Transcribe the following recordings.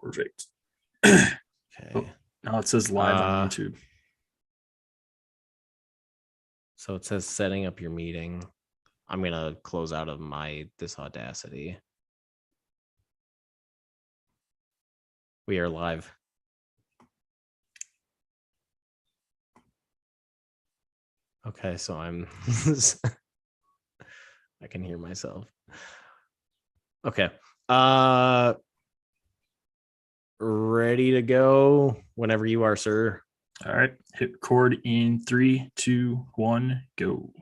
Perfect. Okay. Oh, now it says live on YouTube. So it says setting up your meeting. I'm going to close out of this Audacity. We are live. Okay, so I'm I can hear myself. Okay. Ready to go whenever you are, sir. All right. Hit record in 3, 2, 1, go.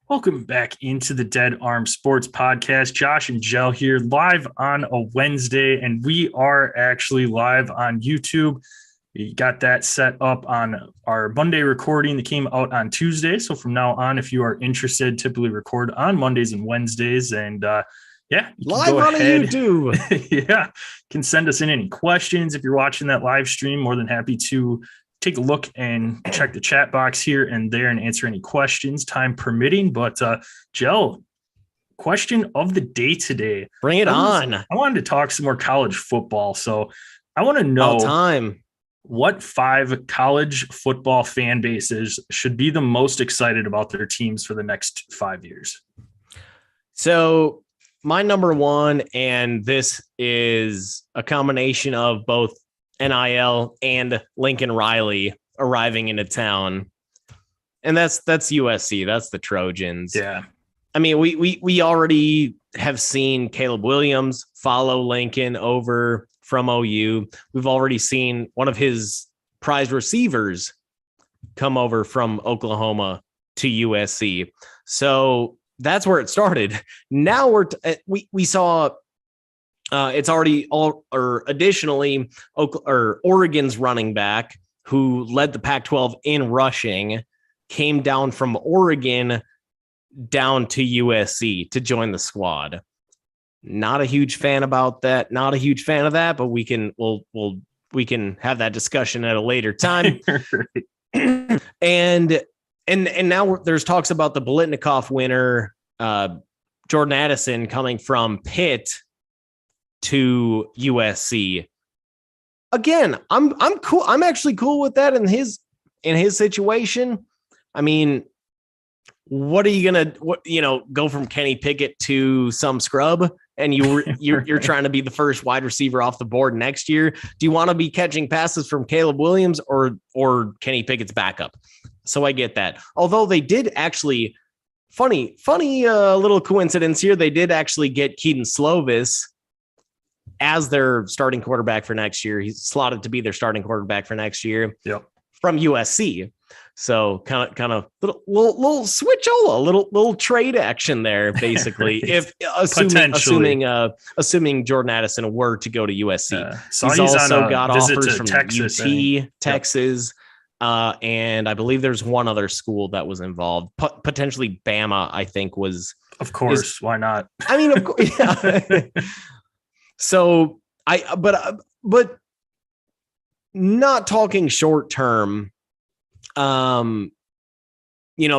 Welcome back into the Dead Arm Sports Podcast. Josh and Jell here live on a Wednesday, and we are actually live on YouTube. We got that set up on our Monday recording that came out on Tuesday. So from now on, if you are interested, typically record on Mondays and Wednesdays. And you can live go on ahead. YouTube. Yeah, can send us in any questions. If you're watching that live stream, more than happy to take a look and check the chat box here and there and answer any questions, time permitting. But Jell, question of the day today. Bring it on. I wanted to talk some more college football. So I want to know all time. What 5 college football fan bases should be the most excited about their teams for the next 5 years? So my number one, and this is a combination of both NIL and Lincoln Riley arriving into town. And that's USC. That's the Trojans. Yeah. I mean, we already have seen Caleb Williams follow Lincoln over from OU. We've already seen one of his prized receivers come over from Oklahoma to USC. So that's where it started. Now we saw it's already additionally Oregon's running back who led the Pac-12 in rushing came down from Oregon down to USC to join the squad. Not a huge fan about that. Not a huge fan of that, but we can have that discussion at a later time. and now there's talks about the Biletnikoff winner, Jordan Addison, coming from Pitt to USC. Again, I'm cool. I'm actually cool with that in his situation. I mean, what are you gonna go from Kenny Pickett to some scrub and you're trying to be the first wide receiver off the board next year? Do you want to be catching passes from Caleb Williams or Kenny Pickett's backup? So I get that. Although they did actually funny little coincidence here. They did actually get Keaton Slovis as their starting quarterback for next year. He's slotted to be their starting quarterback for next year. Yep. From USC. So kind of little switchola, little trade action there, basically. If assuming Jordan Addison were to go to USC, he's also got offers from Texas, Texas, and I believe there's one other school that was involved. Potentially Bama, I think was. Of course, why not? I mean, of course, yeah. So but not talking short term.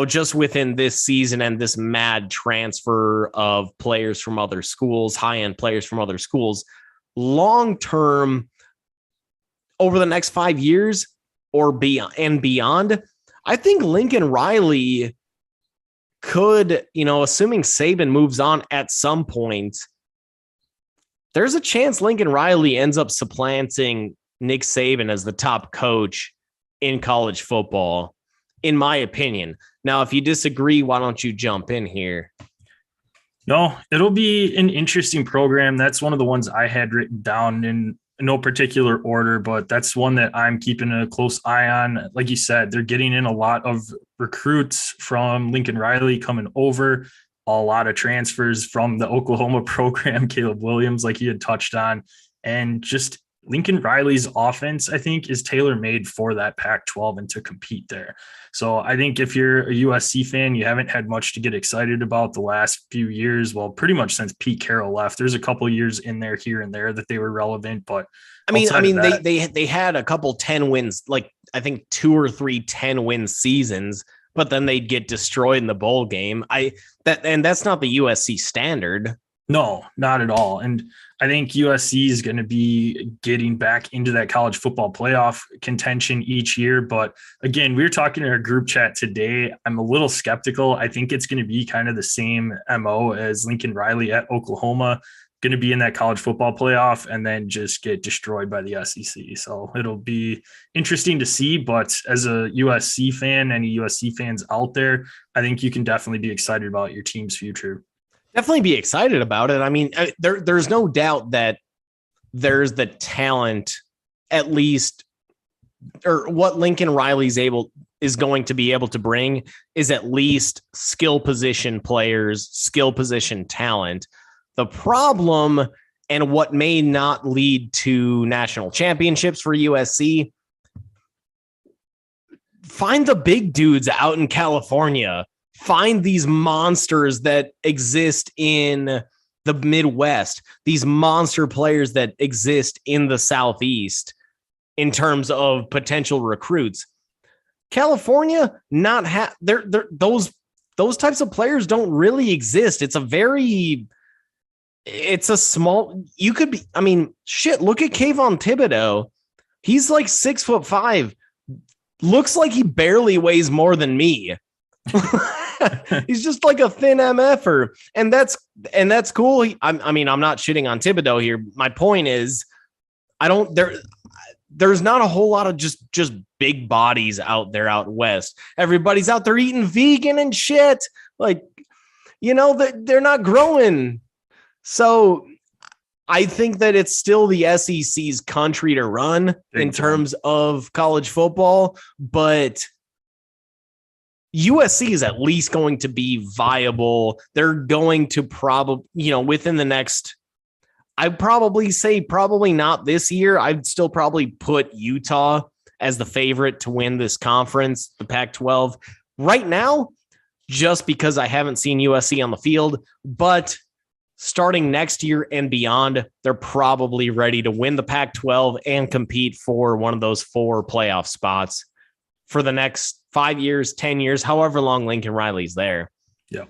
Just within this season and this mad transfer of players from other schools, high-end players from other schools, long-term, over the next 5 years or beyond, I think Lincoln Riley could, assuming Saban moves on at some point, there's a chance Lincoln Riley ends up supplanting Nick Saban as the top coach in college football, in my opinion. Now, if you disagree, why don't you jump in here? No, it'll be an interesting program. That's one of the ones I had written down in no particular order, but that's one that I'm keeping a close eye on. Like you said, they're getting in a lot of recruits from Lincoln Riley coming over, a lot of transfers from the Oklahoma program, Caleb Williams, like you had touched on, and just Lincoln Riley's offense, I think, is tailor-made for that Pac-12 and to compete there. So I think if you're a USC fan, you haven't had much to get excited about the last few years. Well, pretty much since Pete Carroll left. There's a couple years in there here and there that they were relevant, but they had a couple 10 wins, like I think 2 or 3 10-win seasons, but then they'd get destroyed in the bowl game. That's not the USC standard. No, not at all. And I think USC is going to be getting back into that college football playoff contention each year. But again, we were talking in our group chat today. I'm a little skeptical. I think it's going to be kind of the same MO as Lincoln Riley at Oklahoma, going to be in that college football playoff and then just get destroyed by the SEC. So it'll be interesting to see. But as a USC fan, any USC fans out there, I think you can definitely be excited about your team's future. Definitely be excited about it. I mean, there's no doubt that there's the talent, at least, or what Lincoln Riley's is going to be able to bring is at least skill position players, skill position talent. The problem, and what may not lead to national championships for USC, find the big dudes out in California. Find these monsters that exist in the Midwest, these monster players that exist in the Southeast in terms of potential recruits. California, those types of players don't really exist. It's a small, you could be, I mean, shit, look at Kayvon Thibodeau. He's like 6'5", looks like he barely weighs more than me. He's just like a thin MFer, and that's cool. I'm not shitting on Thibodeau here. My point is, there's not a whole lot of just big bodies out there out west. Everybody's out there eating vegan and shit. Like, they're not growing. So I think that it's still the SEC's country to run in terms of college football, but USC is at least going to be viable. They're going to probably, within the next, I'd probably say probably not this year. I'd still probably put Utah as the favorite to win this conference, the Pac-12 right now, just because I haven't seen USC on the field. But starting next year and beyond, they're probably ready to win the Pac-12 and compete for one of those 4 playoff spots for the next 5 years, 10 years, however long Lincoln Riley's there. Yeah.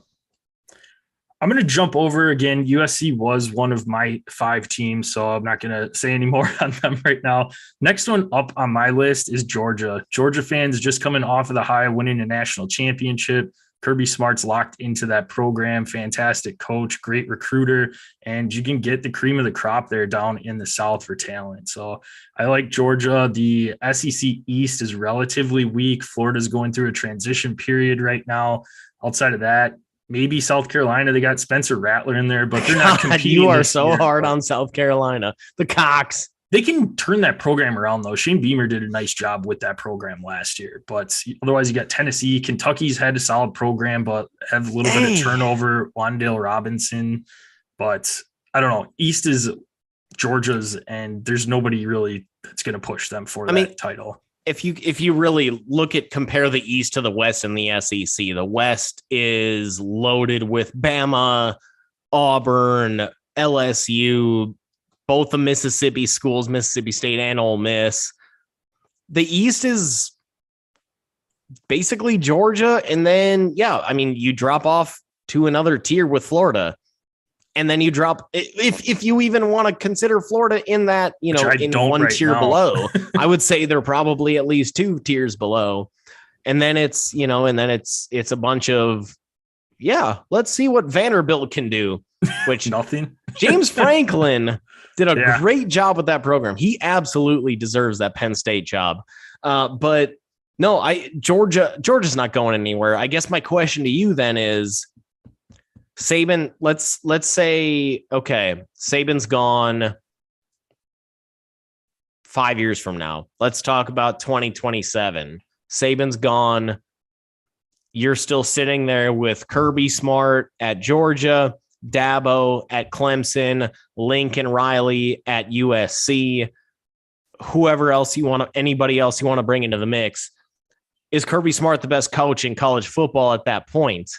I'm going to jump over again. USC was one of my 5 teams, so I'm not going to say any more on them right now. Next one up on my list is Georgia. Georgia fans just coming off of the high, winning a national championship. Kirby Smart's locked into that program. Fantastic coach, great recruiter, and you can get the cream of the crop there down in the South for talent. So I like Georgia. The SEC East is relatively weak. Florida's going through a transition period right now. Outside of that, maybe South Carolina. They got Spencer Rattler in there, but they're not competing. You are so hard on South Carolina. The Cox. They can turn that program around, though. Shane Beamer did a nice job with that program last year. But otherwise, you got Tennessee. Kentucky's had a solid program, but have a little bit of turnover. Wandale Robinson. But I don't know. East is Georgia's, and there's nobody really that's going to push them for that title. If you really compare the East to the West in the SEC, the West is loaded with Bama, Auburn, LSU, both the Mississippi schools, Mississippi State and Ole Miss. The East is basically Georgia. And then, you drop off to another tier with Florida. And then you drop, if you even want to consider Florida in that, in one tier below, I would say they're probably at least 2 tiers below. And then it's, it's a bunch of, let's see what Vanderbilt can do, which nothing. James Franklin did a great job with that program. He absolutely deserves that Penn State job. But no, Georgia's not going anywhere. I guess my question to you then is, Saban, let's say, okay, Saban's gone 5 years from now. Let's talk about 2027. Saban's gone. You're still sitting there with Kirby Smart at Georgia, Dabo at Clemson, Lincoln Riley at USC. whoever else anybody else you want to bring into the mix. Is Kirby Smart the best coach in college football at that point?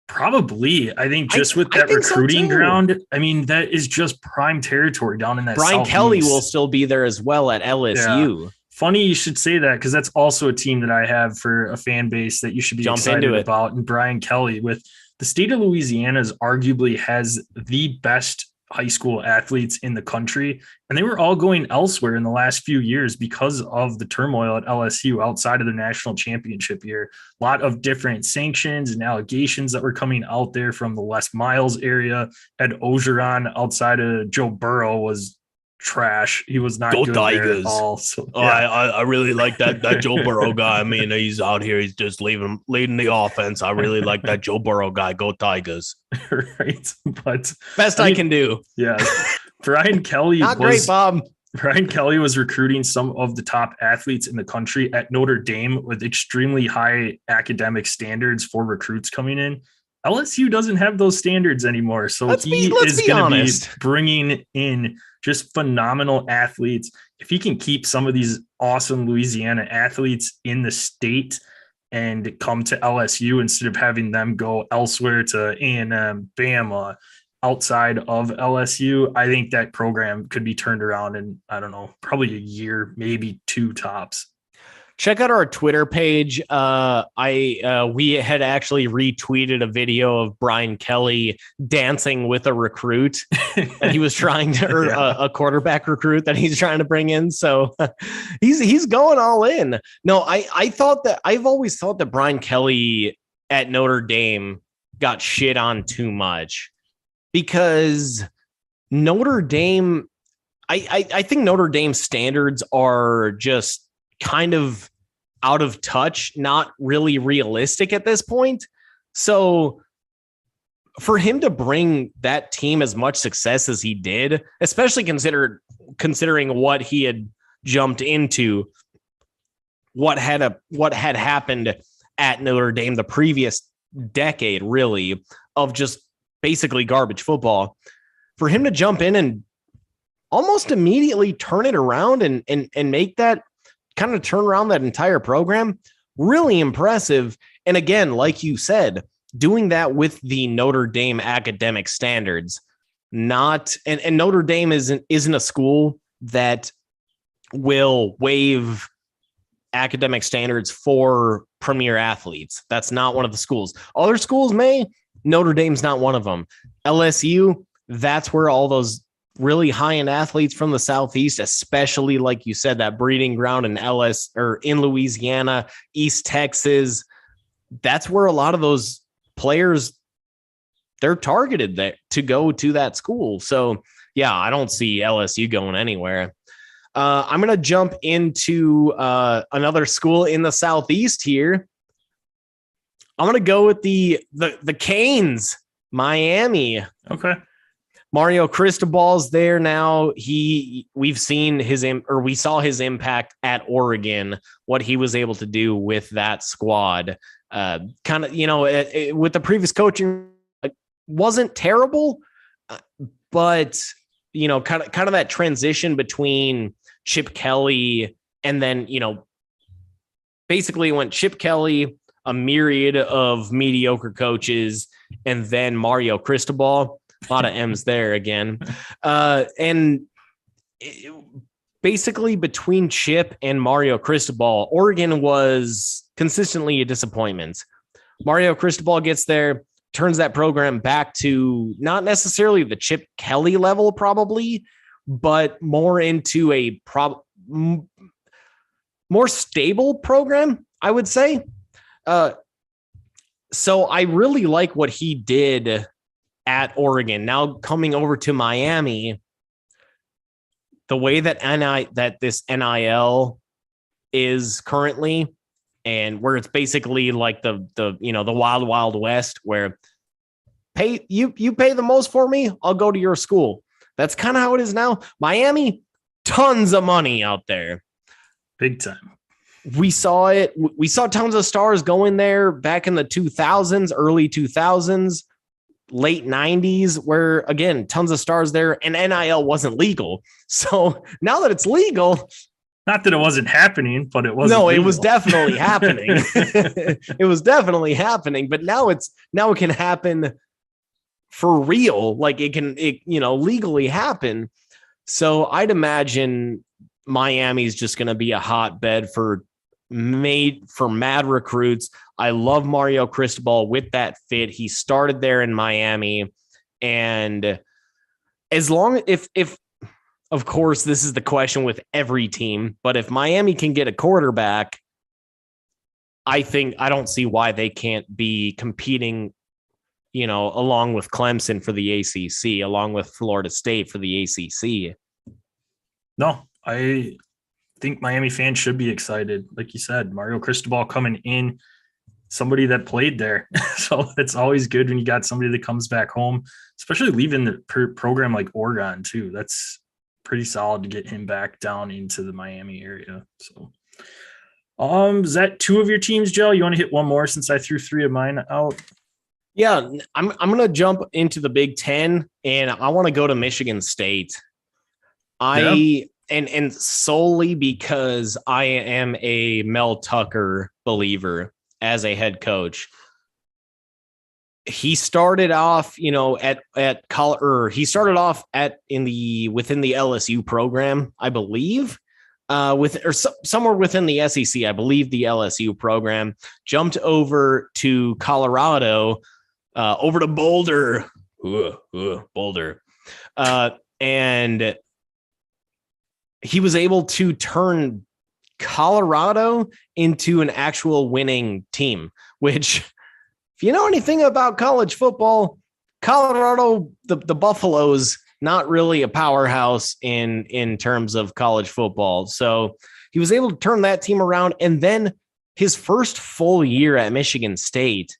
Probably. I think just with that recruiting ground, I mean, that is just prime territory down in that Brian Southeast. Kelly will still be there as well at LSU. Yeah. Funny you should say that, because that's also a team that I have for a fan base that you should be excited about. And Brian Kelly, with the state of Louisiana, arguably has the best high school athletes in the country, and they were all going elsewhere in the last few years because of the turmoil at LSU outside of the national championship year. A lot of different sanctions and allegations that were coming out there from the Les Miles area. Ed Ogeron outside of Joe Burrow was trash. He was not good there at all. So, yeah. I really like that Joe Burrow guy. I mean, he's out here. He's just leading the offense. I really like that Joe Burrow guy. Go Tigers. Right. But best I can do. Yeah. Brian Kelly great, Bob. Brian Kelly was recruiting some of the top athletes in the country at Notre Dame with extremely high academic standards for recruits coming in. LSU doesn't have those standards anymore. So he is going to be bringing in just phenomenal athletes. If he can keep some of these awesome Louisiana athletes in the state and come to LSU instead of having them go elsewhere to A&M, Bama, outside of LSU, I think that program could be turned around in, I don't know, probably a year, maybe 2 tops. Check out our Twitter page. We had actually retweeted a video of Brian Kelly dancing with a recruit that he was trying to, or a quarterback recruit that he's trying to bring in. So he's going all in. No, I've always thought that Brian Kelly at Notre Dame got shit on too much, because Notre Dame, I think Notre Dame standards are just kind of out of touch, not really realistic at this point. So for him to bring that team as much success as he did, especially considering what he had jumped into, what had happened at Notre Dame the previous decade, really, of just basically garbage football, for him to jump in and almost immediately turn it around and make that kind of turn around that entire program, really impressive. And again, like you said, doing that with the Notre Dame academic standards, and Notre Dame isn't a school that will waive academic standards for premier athletes. That's not one of the schools. Other schools may. Notre Dame's not one of them. LSU, that's where all those really high-end athletes from the Southeast, especially like you said, that breeding ground in in Louisiana, East Texas, that's where a lot of those players, they're targeted there to go to that school. So yeah, I don't see LSU going anywhere. I'm going to jump into another school in the Southeast here. I'm going to go with the Canes, Miami. Okay. Mario Cristobal's there now. We saw his impact at Oregon, what he was able to do with that squad. Kind of, with the previous coaching, wasn't terrible, but kind of that transition between Chip Kelly and then, basically went Chip Kelly, a myriad of mediocre coaches, and then Mario Cristobal. A lot of M's there again. Basically between Chip and Mario Cristobal, Oregon was consistently a disappointment. Mario Cristobal gets there, turns that program back to not necessarily the Chip Kelly level probably, but more into a more stable program, I would say. So I really like what he did at Oregon. Now coming over to Miami, the way that this NIL is currently, and where it's basically like the wild, wild west, where you pay the most for me, I'll go to your school. That's kind of how it is now. Miami, tons of money out there. Big time. We saw it. We saw tons of stars going there back in the 2000s, early 2000s. late 90s where, again, tons of stars there and NIL wasn't legal. So now that it's legal, not that it wasn't happening, but it wasn't. No, legal. It was definitely happening. It was definitely happening, but now it can happen for real. Like it can legally happen. So I'd imagine Miami's just going to be a hotbed for mad recruits. I love Mario Cristobal with that fit. He started there in Miami, and as long if of course, this is the question with every team, but if Miami can get a quarterback, I don't see why they can't be competing, along with Clemson for the ACC, along with Florida State for the ACC. No, I think Miami fans should be excited. Like you said, Mario Cristobal coming in, somebody that played there. So it's always good when you got somebody that comes back home, especially leaving the program like Oregon too. That's pretty solid to get him back down into the Miami area. So is that two of your teams, Joe? You want to hit one more since I threw three of mine out? Yeah, I'm going to jump into the Big Ten, and I want to go to Michigan State. And solely because I am a Mel Tucker believer as a head coach. He started off, at college, or he started off within the LSU program, I believe, somewhere within the SEC. I believe the LSU program, jumped over to Colorado, over to Boulder, Boulder, and he was able to turn Colorado into an actual winning team, which, if you know anything about college football, Colorado, the Buffaloes, not really a powerhouse in terms of college football. So he was able to turn that team around. And then his first full year at Michigan State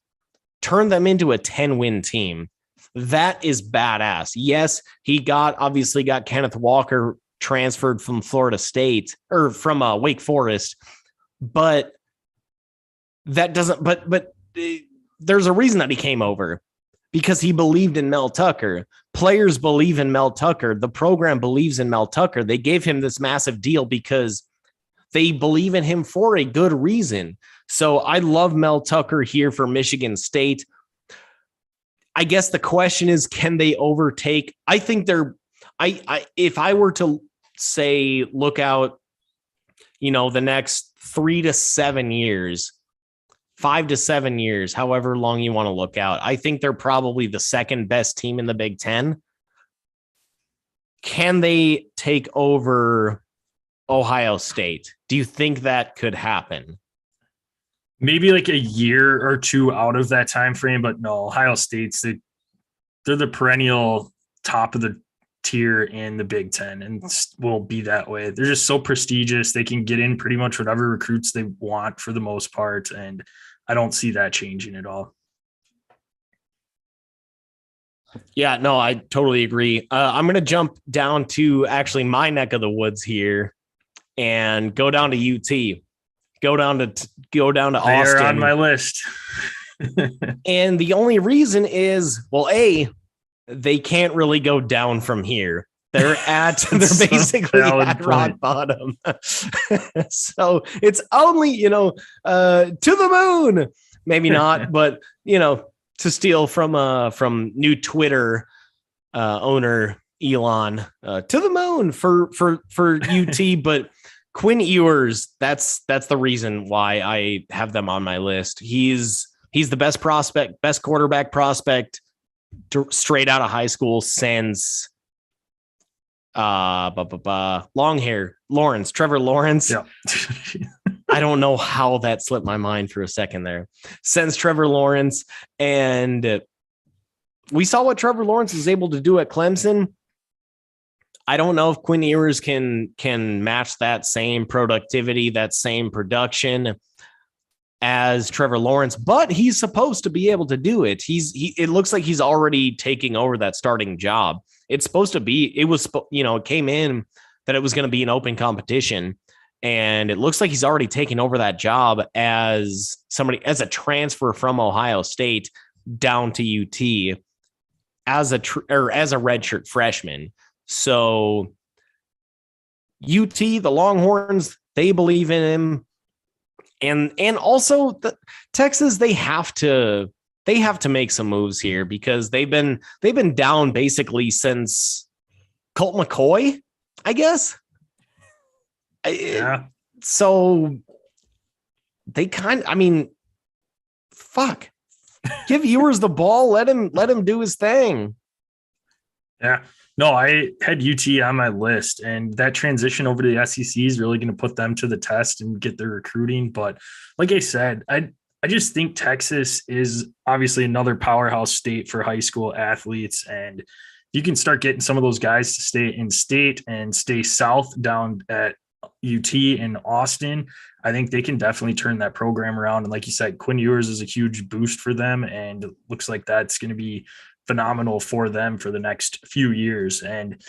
turned them into a 10-win team. That is badass. Yes, he obviously got Kenneth Walker transferred from Florida State or from Wake Forest, but that doesn't, but there's a reason that he came over, because he believed in Mel Tucker. Players believe in Mel Tucker. The program believes in Mel Tucker. They gave him this massive deal because they believe in him for a good reason. So I love Mel Tucker here for Michigan State. I guess the question is, can they overtake? I think if I were to say, look out, the next 3 to 7 years, 5 to 7 years, however long you want to look out, I think they're probably the second best team in the Big Ten. Can they take over Ohio State? Do you think that could happen? Maybe like a year or two out of that time frame, but no, Ohio State's they're the perennial top of the tier in the Big Ten and will be that way. They're just so prestigious. They can get in pretty much whatever recruits they want for the most part, and I don't see that changing at all. Yeah, no, I totally agree. I'm going to jump down to actually my neck of the woods here and go down to UT. Go down to Austin. They're on my list. And the only reason is, well, they can't really go down from here. They're basically at rock bottom. So it's only, to the moon. Maybe not, but to steal from new Twitter owner Elon, to the moon for UT, but Quinn Ewers, that's the reason why I have them on my list. He's the best quarterback prospect straight out of high school since long hair Lawrence, Trevor Lawrence. Yeah. I don't know how that slipped my mind for a second there. Since Trevor Lawrence, and we saw what Trevor Lawrence is able to do at Clemson. I don't know if Quinn Ewers can match that same productivity, that same production as Trevor Lawrence, but he's supposed to be able to do it. It looks like he's already taking over that starting job. It's supposed to be, it came in that it was going to be an open competition, and it looks like he's already taken over that job as a transfer from Ohio State down to UT. as a redshirt freshman. So UT, the Longhorns, they believe in him. And also the Texas, they have to make some moves here because they've been down basically since Colt McCoy, I guess. Yeah. So they fuck. Give Ewers the ball, let him do his thing. Yeah. No, I had UT on my list, and that transition over to the SEC is really going to put them to the test and get their recruiting. But like I said, I just think Texas is obviously another powerhouse state for high school athletes. And you can start getting some of those guys to stay in state and stay south down at UT in Austin. I think they can definitely turn that program around. And like you said, Quinn Ewers is a huge boost for them, and it looks like that's going to be phenomenal for them for the next few years. And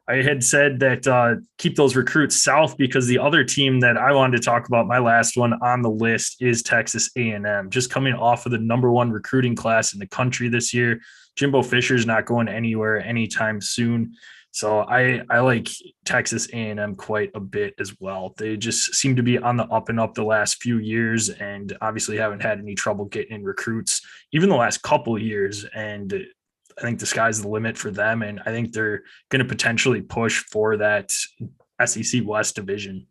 I had said that keep those recruits south because the other team that I wanted to talk about, my last one on the list, is Texas A&M, just coming off of the number one recruiting class in the country this year. Jimbo Fisher's not going anywhere anytime soon. So I like Texas A&M quite a bit as well. They just seem to be on the up and up the last few years, and obviously haven't had any trouble getting recruits even the last couple of years. And I think the sky's the limit for them, and I think they're going to potentially push for that SEC West division.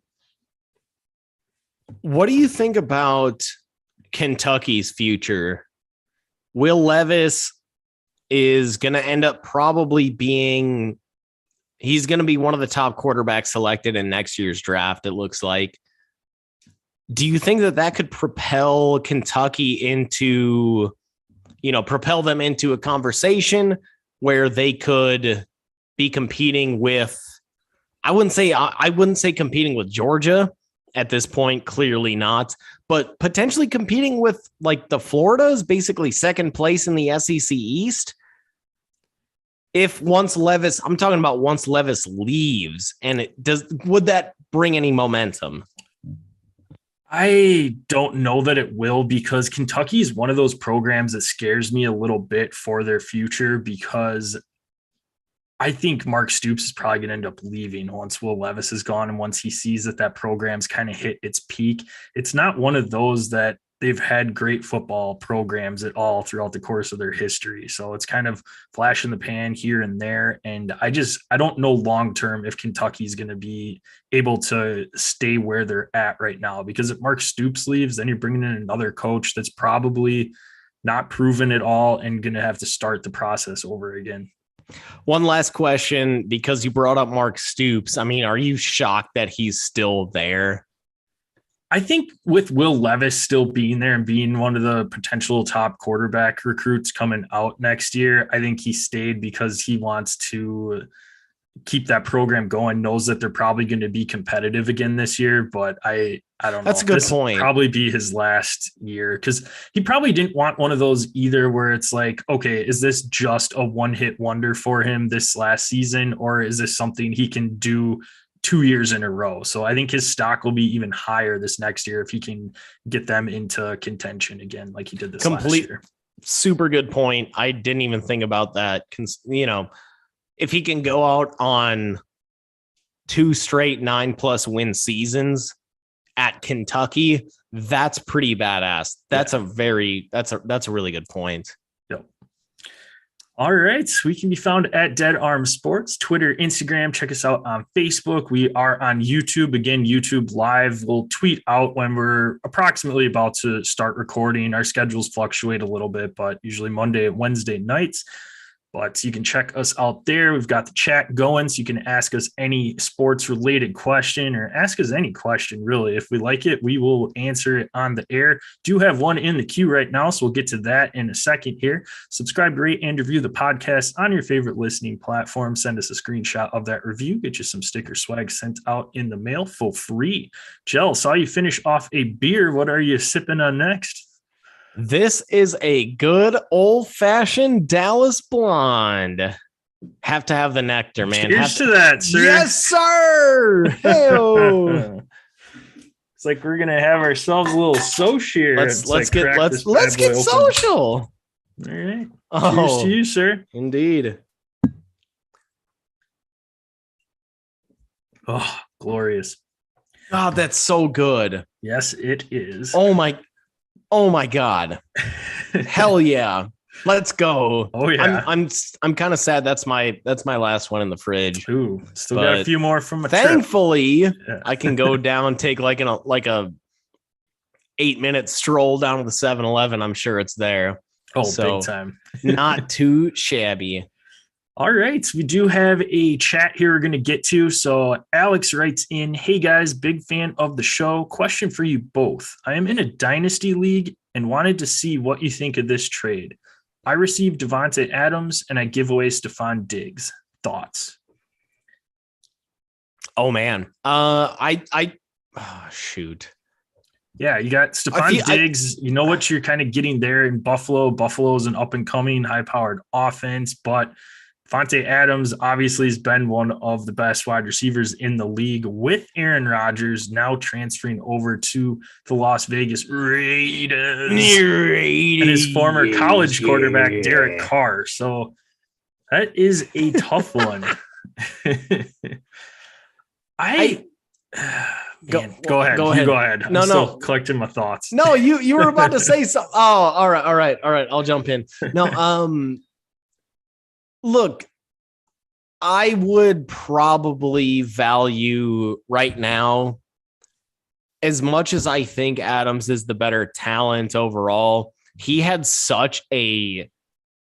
What do you think about Kentucky's future? Will Levis is going to end up probably being – he's going to be one of the top quarterbacks selected in next year's draft, it looks like. Do you think that could propel Kentucky into – propel them into a conversation where they could be competing with, I wouldn't say competing with Georgia at this point, clearly not, but potentially competing with like the Floridas, basically second place in the SEC East. Once Levis leaves, and would that bring any momentum? I don't know that it will, because Kentucky is one of those programs that scares me a little bit for their future, because I think Mark Stoops is probably going to end up leaving once Will Levis is gone. And once he sees that program's kind of hit its peak, it's not one of those that they've had great football programs at all throughout the course of their history. So it's kind of flash in the pan here and there. And I don't know long-term if Kentucky's going to be able to stay where they're at right now, because if Mark Stoops leaves, then you're bringing in another coach that's probably not proven at all and going to have to start the process over again. One last question, because you brought up Mark Stoops. I mean, are you shocked that he's still there? I think with Will Levis still being there and being one of the potential top quarterback recruits coming out next year, I think he stayed because he wants to keep that program going, knows that they're probably going to be competitive again this year. But I don't know. That's a good point. Probably be his last year, because he probably didn't want one of those either where it's like, okay, is this just a one-hit wonder for him this last season, or is this something he can do 2 years in a row? So I think his stock will be even higher this next year if he can get them into contention again, like he did this last year. Super good point. I didn't even think about that. If he can go out on 2 straight 9+ win seasons at Kentucky, that's pretty badass. That's a really good point. Yep. All right. We can be found at Dead Arm Sports, Twitter, Instagram. Check us out on Facebook. We are on YouTube. Again, YouTube Live. We'll tweet out when we're approximately about to start recording. Our schedules fluctuate a little bit, but usually Monday and Wednesday nights. But you can check us out there. We've got the chat going, so you can ask us any sports-related question, or ask us any question, really. If we like it, we will answer it on the air. Do have one in the queue right now, so we'll get to that in a second here. Subscribe, rate, and review the podcast on your favorite listening platform. Send us a screenshot of that review. Get you some sticker swag sent out in the mail for free. Jell, saw you finish off a beer. What are you sipping on next? This is a good old-fashioned Dallas Blonde. Have to have the nectar, man. Cheers to that, sir. Yes, sir. Hey-o. It's like we're gonna have ourselves a little social here. Let's get social. All right. Oh, cheers to you, sir. Indeed. Oh, glorious. Oh, that's so good. Yes, it is. Oh my God. Hell yeah. Let's go. Oh yeah. I'm kind of sad that's my last one in the fridge. Ooh, still got a few more from a thankfully trip. Yeah. I can go down, take like a 8-minute stroll down to the 7-Eleven. I'm sure it's there. Oh, so, big time. Not too shabby. All right. We do have a chat here we're going to get to. So Alex writes in, hey guys, big fan of the show. Question for you both. I am in a dynasty league and wanted to see what you think of this trade. I received Davante Adams and I give away Stephon Diggs. Thoughts? Oh man. Shoot. Yeah, you got Stephon Diggs. You know what you're kind of getting there in Buffalo. Buffalo's an up-and-coming, high-powered offense, but Davante Adams obviously has been one of the best wide receivers in the league with Aaron Rodgers now transferring over to the Las Vegas Raiders. And his former college quarterback, Derek Carr. So that is a tough one. Go ahead. Go ahead. I'm still collecting my thoughts. No, you were about to say something. Oh, all right. I'll jump in. No, look, I would probably value right now, as much as I think Adams is the better talent overall, he had such a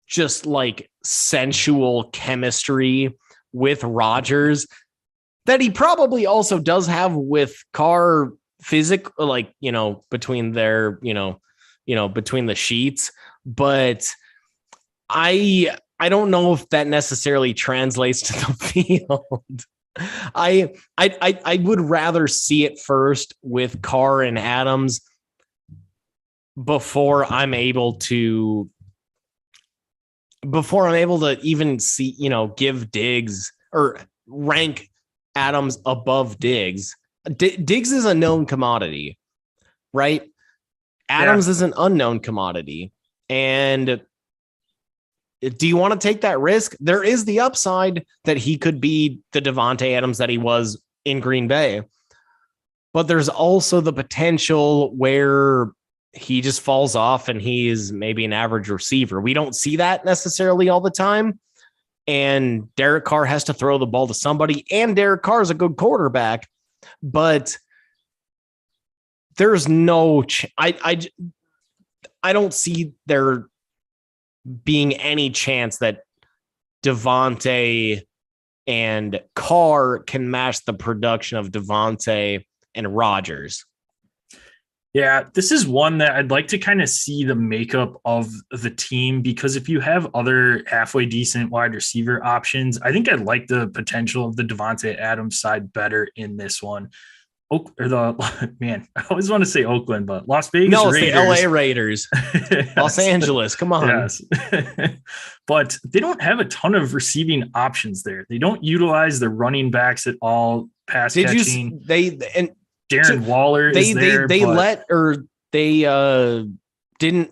just like sensual chemistry with Rodgers that he probably also does have with Carr between their, between the sheets. But I don't know if that necessarily translates to the field. I would rather see it first with Carr and Adams before I'm able to even see, give Diggs or rank Adams above Diggs. Diggs is a known commodity, right? Adams is an unknown commodity. And do you want to take that risk? There is the upside that he could be the Davante Adams that he was in Green Bay. But there's also the potential where he just falls off and he is maybe an average receiver. We don't see that necessarily all the time. And Derek Carr has to throw the ball to somebody. And Derek Carr is a good quarterback. But there's no I don't see there being any chance that Davante and Carr can match the production of Davante and Rodgers. Yeah, this is one that I'd like to kind of see the makeup of the team, because if you have other halfway decent wide receiver options, I think I'd like the potential of the Davante Adams side better in this one. I always want to say Oakland, but Las Vegas No, it's Raiders. the LA Raiders. Los Angeles, come on. Yes. But they don't have a ton of receiving options there. They don't utilize the running backs at all, pass catching. Darren Waller is there. They didn't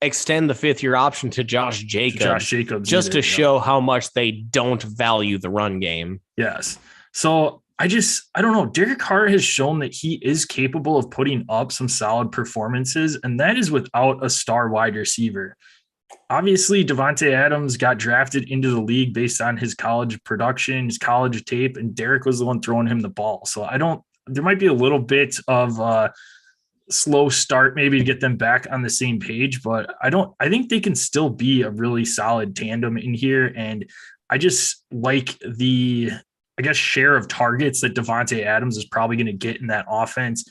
extend the 5th-year option to Josh Jacobs just to show how much they don't value the run game. Yes. So I don't know. Derek Carr has shown that he is capable of putting up some solid performances, and that is without a star wide receiver. Obviously, Davante Adams got drafted into the league based on his college production, his college tape, and Derek was the one throwing him the ball. So there might be a little bit of a slow start maybe to get them back on the same page, but I think they can still be a really solid tandem in here. And I just like the share of targets that Davante Adams is probably going to get in that offense.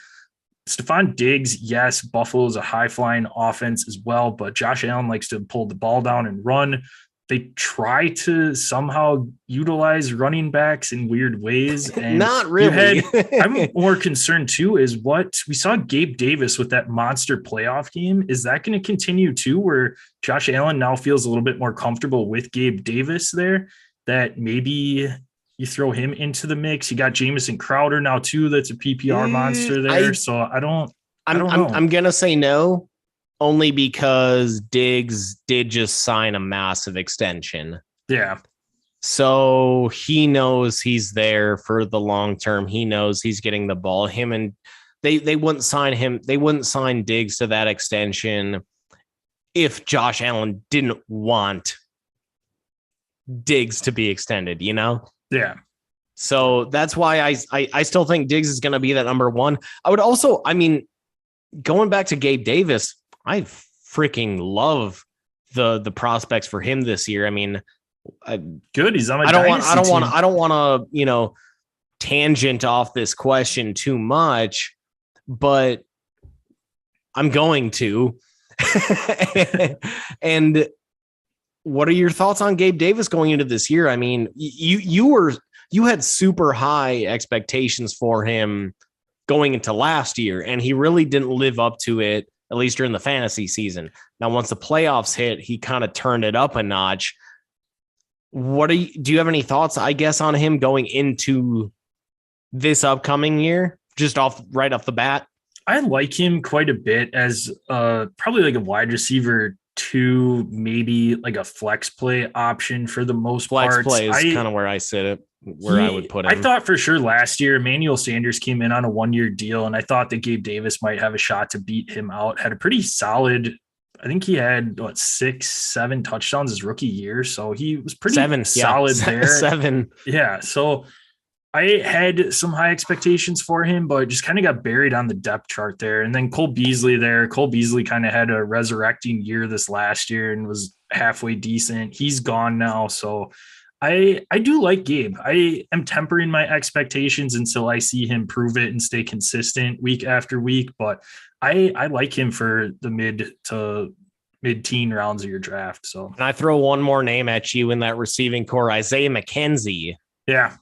Stephon Diggs, yes, Buffalo is a high-flying offense as well, but Josh Allen likes to pull the ball down and run. They try to somehow utilize running backs in weird ways. And not really. I'm more concerned too is what we saw Gabe Davis with that monster playoff game. Is that going to continue too, where Josh Allen now feels a little bit more comfortable with Gabe Davis there, that maybe you throw him into the mix? You got Jamison Crowder now too. That's a PPR monster there. So I don't know. I'm going to say no. only because Diggs did just sign a massive extension. Yeah. So he knows he's there for the long term. He knows he's getting the ball. Him and they wouldn't sign him. They wouldn't sign Diggs to that extension if Josh Allen didn't want Diggs to be extended, you know? Yeah. So that's why I still think Diggs is going to be that number one. I would also, I mean, going back to Gabe Davis, I freaking love the prospects for him this year. I mean, good. He's on my I don't want to, tangent off this question too much, but I'm going to. And what are your thoughts on Gabe Davis going into this year? I mean, you had super high expectations for him going into last year, and he really didn't live up to it, at least during the fantasy season. Now, once the playoffs hit, he kind of turned it up a notch. Do you have any thoughts, I guess, on him going into this upcoming year, just right off the bat? I like him quite a bit as probably like a wide receiver 2, maybe like a flex play option for the most part. Flex play is kind of where I sit it, I would put him. I thought for sure last year, Emmanuel Sanders came in on a 1-year deal, and I thought that Gabe Davis might have a shot to beat him out. Had a pretty solid, I think he had 6-7 touchdowns his rookie year. So he was pretty solid there. 7. Yeah. So I had some high expectations for him, but just kind of got buried on the depth chart there. And then Cole Beasley kind of had a resurrecting year this last year and was halfway decent. He's gone now. So I do like Gabe. I am tempering my expectations until I see him prove it and stay consistent week after week. But I like him for the mid-teen rounds of your draft. So, and I throw one more name at you in that receiving core, Isaiah McKenzie. Yeah.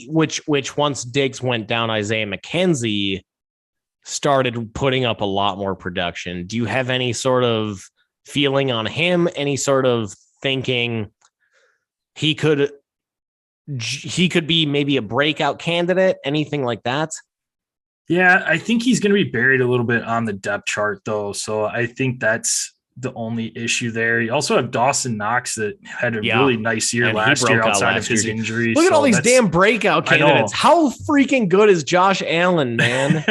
Which once Diggs went down, Isaiah McKenzie started putting up a lot more production. Do you have any sort of feeling on him? Any sort of thinking he could be maybe a breakout candidate? Anything like that? Yeah, I think he's going to be buried a little bit on the depth chart, though. So I think that's the only issue there. You also have Dawson Knox that had a really nice year last year outside of his injury. Look at all these damn breakout candidates. How freaking good is Josh Allen, man?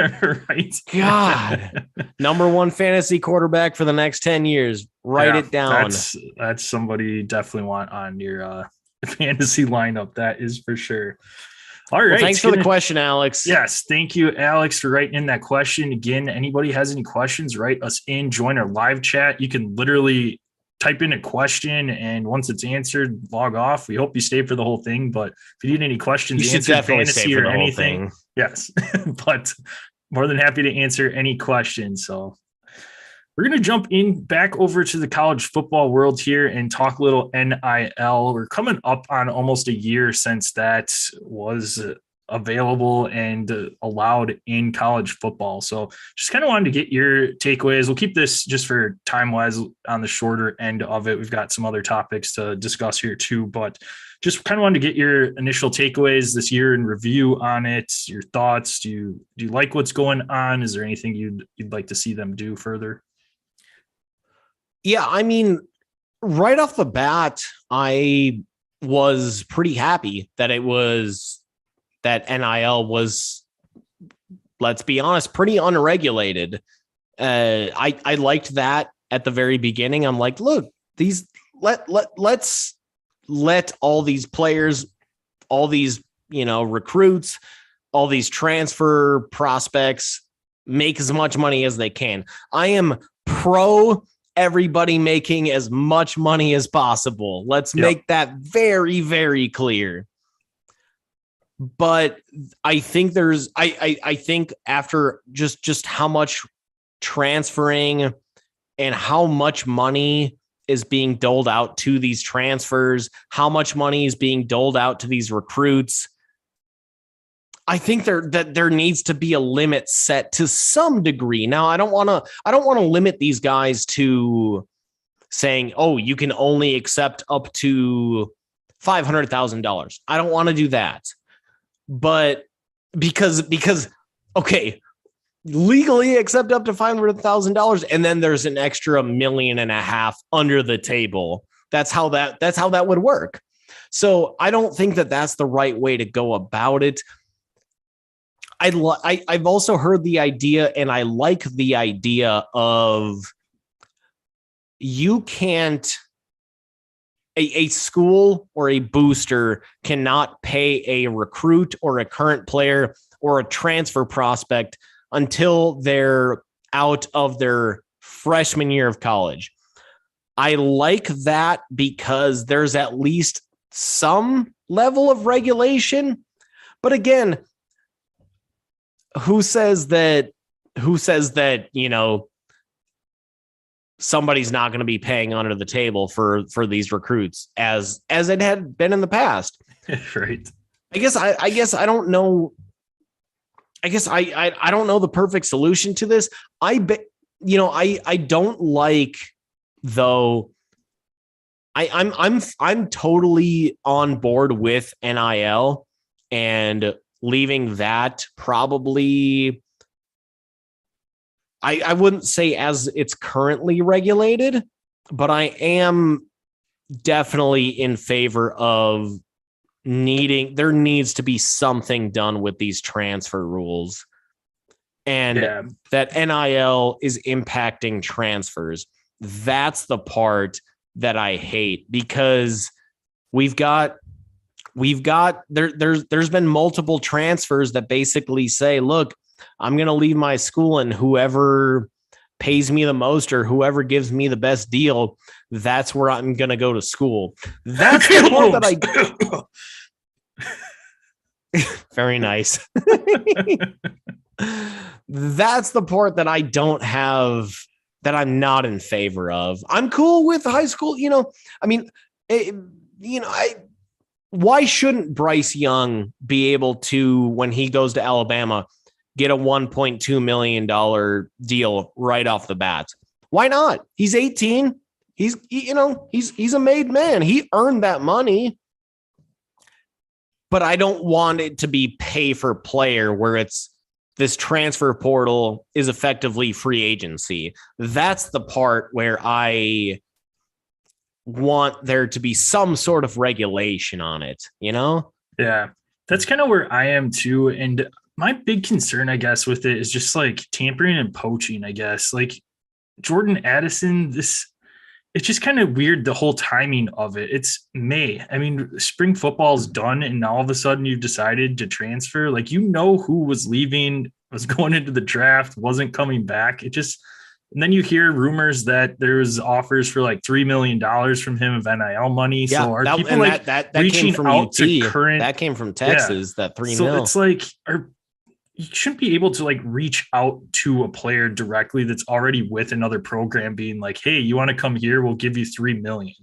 Right. God. Number one fantasy quarterback for the next 10 years. Write it down. That's somebody you definitely want on your fantasy lineup. That is for sure. All right. Well, thanks for the question, Alex. Yes. Thank you, Alex, for writing in that question. Again, anybody has any questions, write us in, join our live chat. You can literally type in a question, and once it's answered, log off. We hope you stay for the whole thing, but if you need any questions, you should definitely stay for the whole thing. Yes. But more than happy to answer any questions. So we're going to jump back over to the college football world here and talk a little NIL. We're coming up on almost a year since that was available and allowed in college football. So just kind of wanted to get your takeaways. We'll keep this just for time-wise on the shorter end of it. We've got some other topics to discuss here too, but just kind of wanted to get your initial takeaways this year and review on it, your thoughts. Do you like what's going on? Is there anything you'd like to see them do further? Yeah, I mean, right off the bat, I was pretty happy that that NIL was, let's be honest, pretty unregulated. I liked that at the very beginning. I'm like, look, let's let all these players, all these, recruits, all these transfer prospects make as much money as they can. I am pro everybody making as much money as possible. Let's make that very, very clear. But I think I think after just how much transferring and how much money is being doled out to these transfers, how much money is being doled out to these recruits, I think there needs to be a limit set to some degree. Now, I don't want to limit these guys to saying, "Oh, you can only accept up to $500,000." I don't want to do that. But because okay, legally accept up to $500,000. And then there's an extra $1.5 million under the table. That's how that would work. So I don't think that that's the right way to go about it. I've also heard the idea, and I like the idea of you can't, a school or a booster cannot pay a recruit or a current player or a transfer prospect until they're out of their freshman year of college. I like that because there's at least some level of regulation. But again, who says that, somebody's not going to be paying under the table for these recruits as it had been in the past. Right. I guess I don't know. I guess I don't know the perfect solution to this. I don't like, though. I'm totally on board with NIL and leaving that probably. I wouldn't say as it's currently regulated, but I am definitely in favor of there needs to be something done with these transfer rules, and that NIL is impacting transfers. That's the part that I hate, because there's been multiple transfers that basically say, look, I'm going to leave my school, and whoever pays me the most or whoever gives me the best deal, that's where I'm going to go to school. That's the part that very nice. That's the part that I don't have, that I'm not in favor of. I'm cool with high school. Why shouldn't Bryce Young be able to, when he goes to Alabama, get a $1.2 million deal right off the bat? Why not? He's 18. He's a made man. He earned that money. But I don't want it to be pay for player, where it's this transfer portal is effectively free agency. That's the part where I want there to be some sort of regulation on it, Yeah, that's kind of where I am too. And my big concern, I guess, with it is just like tampering and poaching, I guess. Like Jordan Addison, it's just kind of weird, the whole timing of it. It's May. I mean, spring football is done, and all of a sudden you've decided to transfer. Like, who was leaving, was going into the draft, wasn't coming back. And then you hear rumors that there was offers for like $3 million from him of NIL money. Yeah, so are people that reaching came from out UT. to current? That came from Texas. Yeah. That $3 million. So it's like, you shouldn't be able to like reach out to a player directly that's already with another program being like, hey, you want to come here? We'll give you $3 million.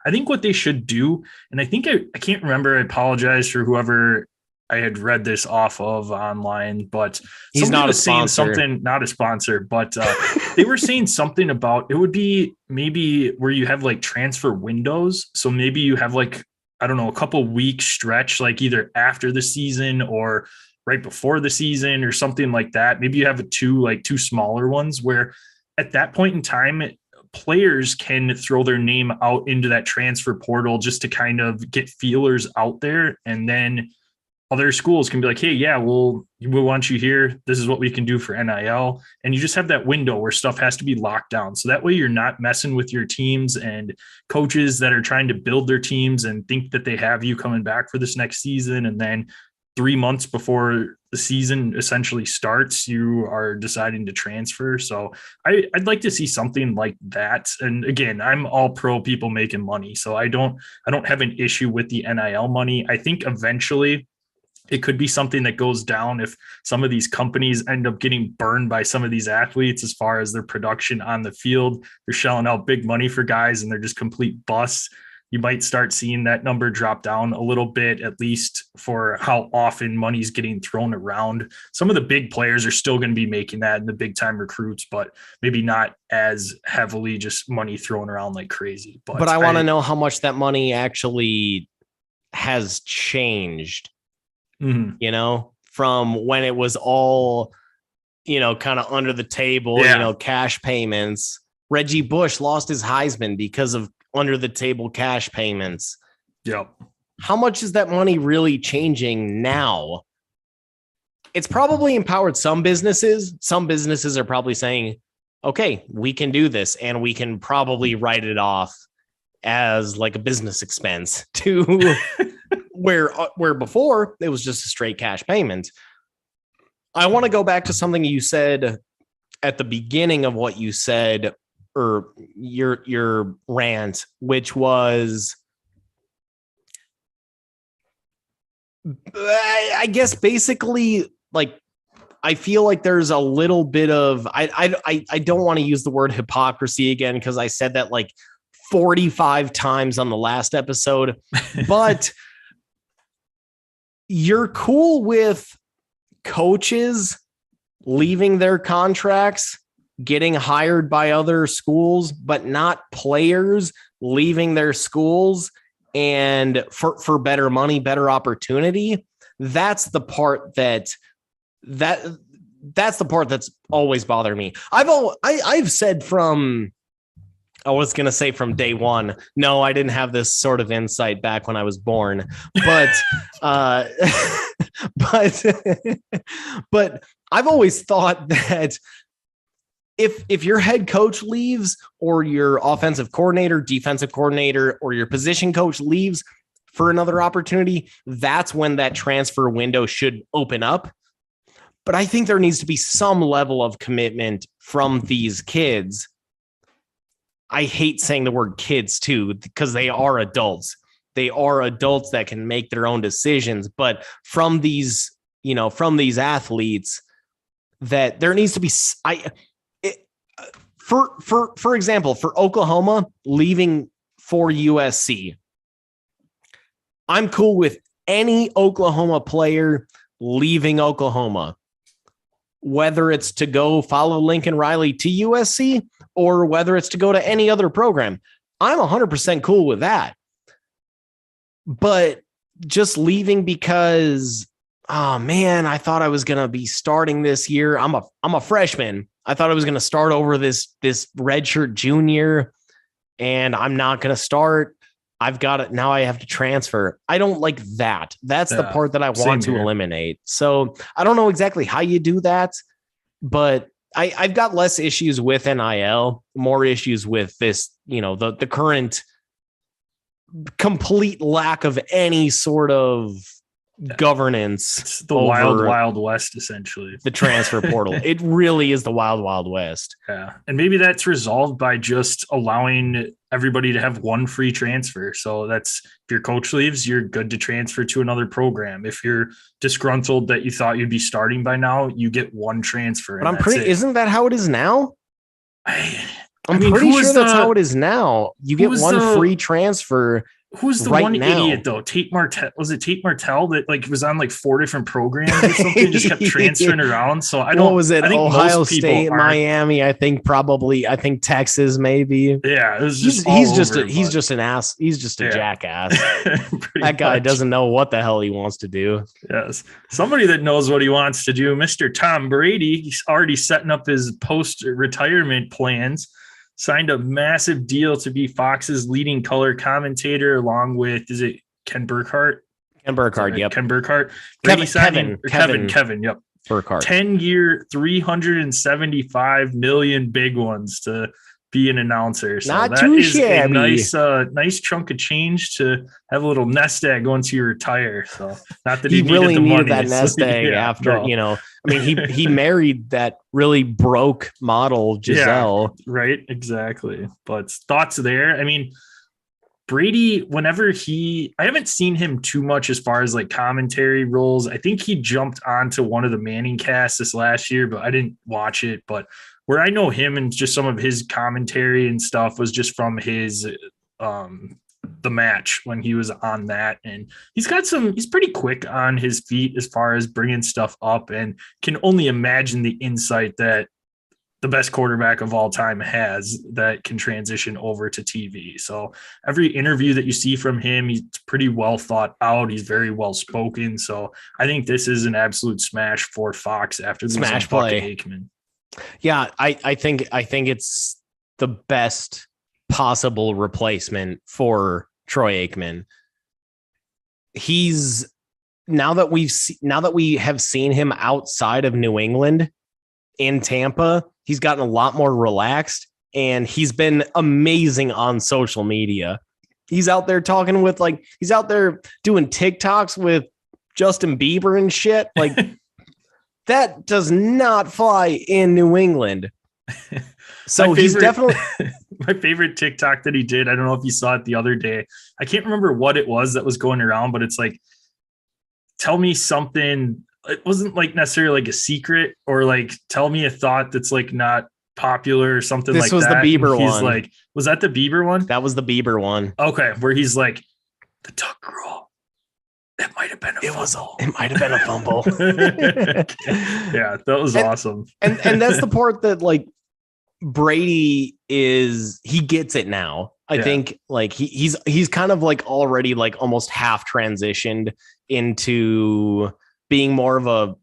I think what they should do, and I think I can't remember, I apologize for whoever I had read this off of online, but he's not saying something, not a sponsor, but they were saying something about, it would be maybe where you have like transfer windows. So maybe you have like, I don't know, a couple week stretch, like either after the season or right before the season or something like that. Maybe you have two smaller ones where at that point in time, players can throw their name out into that transfer portal just to kind of get feelers out there. And then other schools can be like, hey, yeah, we want you here. This is what we can do for NIL. And you just have that window where stuff has to be locked down. So that way you're not messing with your teams and coaches that are trying to build their teams and think that they have you coming back for this next season. And then 3 months before the season essentially starts, you are deciding to transfer. So I'd like to see something like that. And again, I'm all pro people making money. So I don't have an issue with the NIL money. I think eventually it could be something that goes down if some of these companies end up getting burned by some of these athletes as far as their production on the field. They're shelling out big money for guys and they're just complete busts. You might start seeing that number drop down a little bit, at least for how often money's getting thrown around. Some of the big players are still going to be making that in the big time recruits, but maybe not as heavily just money thrown around like crazy. But I want to know how much that money actually has changed, from when it was all kind of under the table, cash payments. Reggie Bush lost his Heisman because of under the table cash payments. Yep. How much is that money really changing now? It's probably empowered some businesses. Some businesses are probably saying, okay, we can do this and we can probably write it off as like a business expense to where before it was just a straight cash payment. I want to go back to something you said at the beginning of what you said, or your rant, which was, I guess, basically, like, I feel like there's a little bit of, I don't want to use the word hypocrisy again, because I said that like 45 times on the last episode, but you're cool with coaches leaving their contracts, getting hired by other schools, but not players leaving their schools and for better money, better opportunity. That's the part that's the part that's always bothered me. I've said from day one. No, I didn't have this sort of insight back when I was born, but but I've always thought that if your head coach leaves, or your offensive coordinator, defensive coordinator, or your position coach leaves for another opportunity, that's when that transfer window should open up. But I think there needs to be some level of commitment from these kids. I hate saying the word kids too, because they are adults. They are adults that can make their own decisions. But from these athletes, that there needs to be, for example, for Oklahoma leaving for USC, I'm cool with any Oklahoma player leaving Oklahoma, whether it's to go follow Lincoln Riley to USC or whether it's to go to any other program. I'm 100% cool with that. But just leaving because, oh man, I thought I was going to be starting this year. I'm a freshman. I thought I was going to start over this redshirt junior, and I'm not going to start. I've got it. Now I have to transfer. I don't like that. That's the part that I want to eliminate. So I don't know exactly how you do that, but I've got less issues with NIL, more issues with this, the current complete lack of any sort of governance. It's the wild west, essentially. The transfer portal. It really is the wild west. Yeah. And maybe that's resolved by just allowing everybody to have one free transfer. So that's, if your coach leaves, you're good to transfer to another program. If you're disgruntled that you thought you'd be starting by now, you get one transfer. But isn't that how it is now? I'm pretty sure that's how it is now. You get one free transfer. Who's the one idiot though? Tate Martell. Was it Tate Martell that was on 4 different programs or something? Just kept transferring around. So I don't. What was it? Ohio State, Miami. I think Texas, maybe. Yeah, it was just. He's just an ass. He's just a jackass. That guy doesn't know what the hell he wants to do. Yes, somebody that knows what he wants to do, Mr. Tom Brady. He's already setting up his post-retirement plans. Signed a massive deal to be Fox's leading color commentator, along with, is it Ken Burkhardt? Ken Burkhardt, yep. Ken Burkhardt. Kevin, yep. Burkhardt. 10-year, $375 million big ones to be an announcer. So not too shabby. A nice chunk of change to have a little nest egg once you retire. So not that he really needed money. That nest egg after, he married that really broke model, Giselle. Yeah, right. Exactly. But thoughts there. I mean, Brady, I haven't seen him too much as far as commentary roles. I think he jumped onto one of the Manning casts this last year, but I didn't watch it. But where I know him and just some of his commentary and stuff was just from his the match when he was on that. And he's pretty quick on his feet as far as bringing stuff up, and can only imagine the insight that the best quarterback of all time has that can transition over to TV. So every interview that you see from him, he's pretty well thought out. He's very well spoken. So I think this is an absolute smash for Fox after losing Smash Buck play. Aikman. Yeah, I think it's the best possible replacement for Troy Aikman. He's now that we have seen him outside of New England in Tampa, he's gotten a lot more relaxed and he's been amazing on social media. He's out there talking with he's out there doing TikToks with Justin Bieber and shit. Like that does not fly in New England. So he's definitely my favorite TikTok that he did. I don't know if you saw it the other day. I can't remember what it was that was going around, but it's like, tell me something. It wasn't like necessarily like a secret or like tell me a thought that's like not popular or something like that. This was the Bieber one. Like, was that the Bieber one? That was the Bieber one. Okay, where he's like, the duck girl. It might have been a fumble. It might have been a fumble. Yeah, that was awesome. And that's the part that like Brady he gets it now. I think like he's kind of like already like almost half transitioned into being more of a,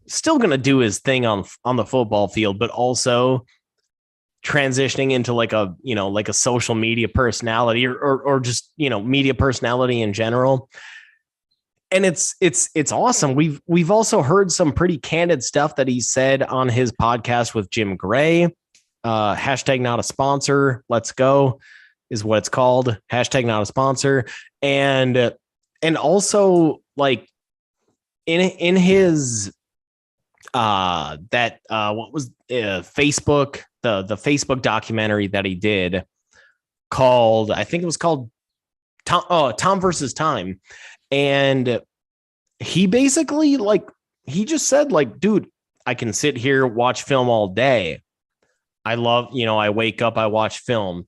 still going to do his thing on the football field, but also transitioning into like a, like a social media personality or just, media personality in general. And it's awesome. We've also heard some pretty candid stuff that he said on his podcast with Jim Gray. Hashtag not a sponsor. Let's go is what it's called. Hashtag not a sponsor. And also like in his what was Facebook, the Facebook documentary that he did called, I think it was called Tom versus Time. And he basically he just said like, dude, I can sit here, watch film all day. I love, I wake up, I watch film.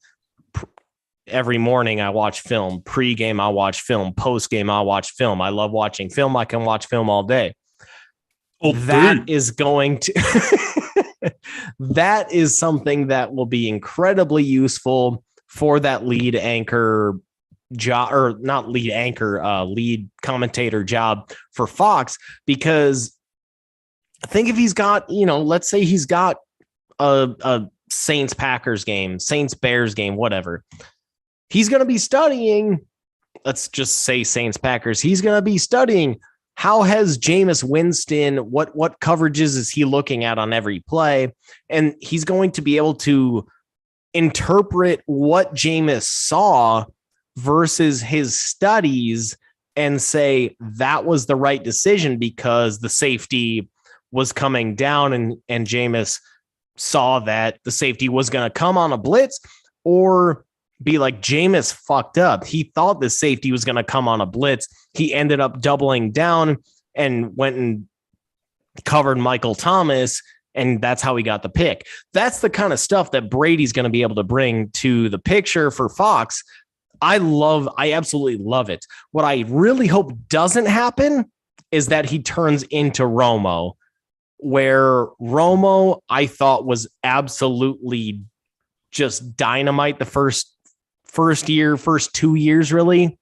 Every morning I watch film. Pre-game, I watch film. Post-game, I watch film. I love watching film. I can watch film all day. That is going to that is something that will be incredibly useful for that lead anchor job, or not lead anchor, lead commentator job for Fox, because I think if he's got, let's say he's got a Saints Packers game, Saints Bears game, whatever. He's going to be studying, let's just say Saints Packers. He's going to be studying how has Jameis Winston, what coverages is he looking at on every play? And he's going to be able to interpret what Jameis saw versus his studies and say that was the right decision because the safety was coming down and Jameis saw that the safety was going to come on a blitz, or be like, Jameis fucked up. He thought the safety was going to come on a blitz. He ended up doubling down and went and covered Michael Thomas, and that's how he got the pick. That's the kind of stuff that Brady's going to be able to bring to the picture for Fox. I absolutely love it. What I really hope doesn't happen is that he turns into Romo, where Romo I thought was absolutely just dynamite the first 2 years, really.